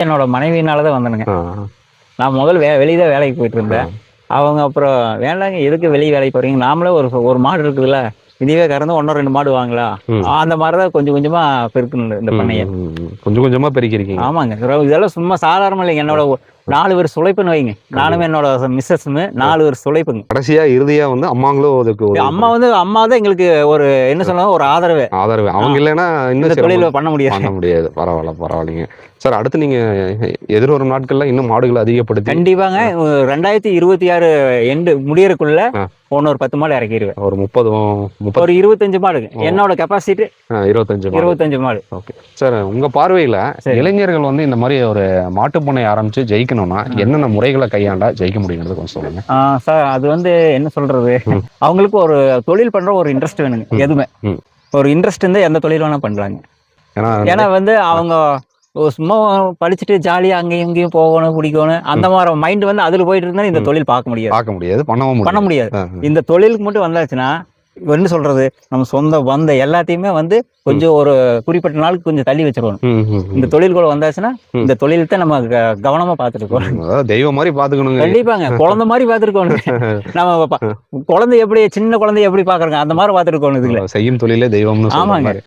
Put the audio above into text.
என்னோட மனைவியினால தான் வந்தேனுங்க. ஆ. நான் முதல்ல வெளிய தான் வேலைக்கு போயிட்டு ஆ. இருந்தேன். அவங்க அப்புறம் வேண்டாங்க எதுக்கு வெளிய வேலைக்கு போறீங்க? நாமளே ஒரு மாடு இருக்குதுல்ல. இதுவே கறந்து 1 2 மாடு வாங்கலாம். ம். அந்த மாரி தான் கொஞ்சம் கொஞ்சமா பெருக்கணும் இந்த ம், பண்ணைய. ம், ம். கொஞ்சம் கொஞ்சமா பெருக்கியிருக்கீங்க. ஆமாங்க. இதெல்லாம் சும்மா சாதாரணமா இல்லைங்க. என்னோட 4 வருஷ உழைப்புன்னு வைங்க. நானும் என்னோட மிஸ்ஸஸுமே 4 வருஷ உழைப்புங்க. கடைசியா இறுதியா வந்து அம்மாங்களும் அதுக்கு உதவி அம்மா தான் எங்களுக்கு ஒரு என்ன சொல்லுவாங்க ஒரு ஆதரவு. ஆதரவு. அவங்க இல்லைன்னா இன்னும் இந்த தொழில பண்ண முடியாது. பண்ண முடியாது. பரவால்ல, பரவாயில்லைங்க. சார் அடுத்து நீங்க எதிர்வரும் நாட்கள்ல இன்னும் மாடுகள அதிகப்படுத்தி கண்டிப்பாங்க. 2026 எண்டு முடியறக்குள்ள ஆ. இன்னொரு 10 மாடு இறக்கிருவேன். ஒரு 30 ஒரு 25 மாடுங்க. என்னோட கெப்பாசிட்டி 25 மாடு. 25 மாடு. ஓகே. சார் உங்க பார்வையில சரி. இளைஞர்கள் வந்து இந்த மாரி ஒரு மாட்டுப் பண்ணை ஆரம்பிச்சு ஜெயிக்கணும்னா என்னென்ன முறைகள கையாண்டா ஜெயிக்க முடியுங்கிறத கொஞ்சம் சொல்லுங்க. சார் அது வந்து என்ன சொல்றது? ம். அவங்களுக்கு ஒரு தொழில் பண்ற ஒரு இன்ட்ரெஸ்ட் வேணுங்க. எதுவுமே. ம். ஒரு இன்ட்ரெஸ்ட் இருந்தா எந்த தொழில் வேணா பண்றாங்க. ஏன்னா ஏன்னா வந்து அவங்க சும்மா படிச்சுட்டு ஜாலியா அங்கேயும் இங்கேயும் போகணும், பிடிக்கணும் அந்த மாதிரி மைண்ட் வந்து அதுல போயிட்டு இருந்தா இந்த தொழில் பார்க்க முடியாது. பார்க்க முடியாது, பண்ணவும் பண்ண முடியாது. இந்த தொழிலுக்கு மட்டும் வந்தாச்சுன்னா என்ன சொல்றது? நம்ம சொந்த பந்த எல்லாத்தையுமே வந்து கொஞ்சம் ஒரு குறிப்பிட்ட நாளுக்கு கொஞ்சம் தள்ளி வச்சிருக்கணும். இந்த தொழிலுக்குள்ள வந்தாச்சுன்னா இந்த தொழில் தான் நம்ம கவனமா பார்த்துட்டு இருக்கோம். அதாவது தெய்வம் மாதிரி பாத்துக்கணுங்க. கண்டிப்பாங்க. குழந்தை மாதிரி பார்த்துருக்கோம். நம்ம குழந்தை எப்படி சின்ன குழந்தைய எப்படி பாக்குறோங்க அந்த மாதிரி பார்த்துட்டு இருக்கோம் இதுல. செய்யும் தொழிலே தெய்வம்னு சொல்ற ஆமாங்க. மாதிரி.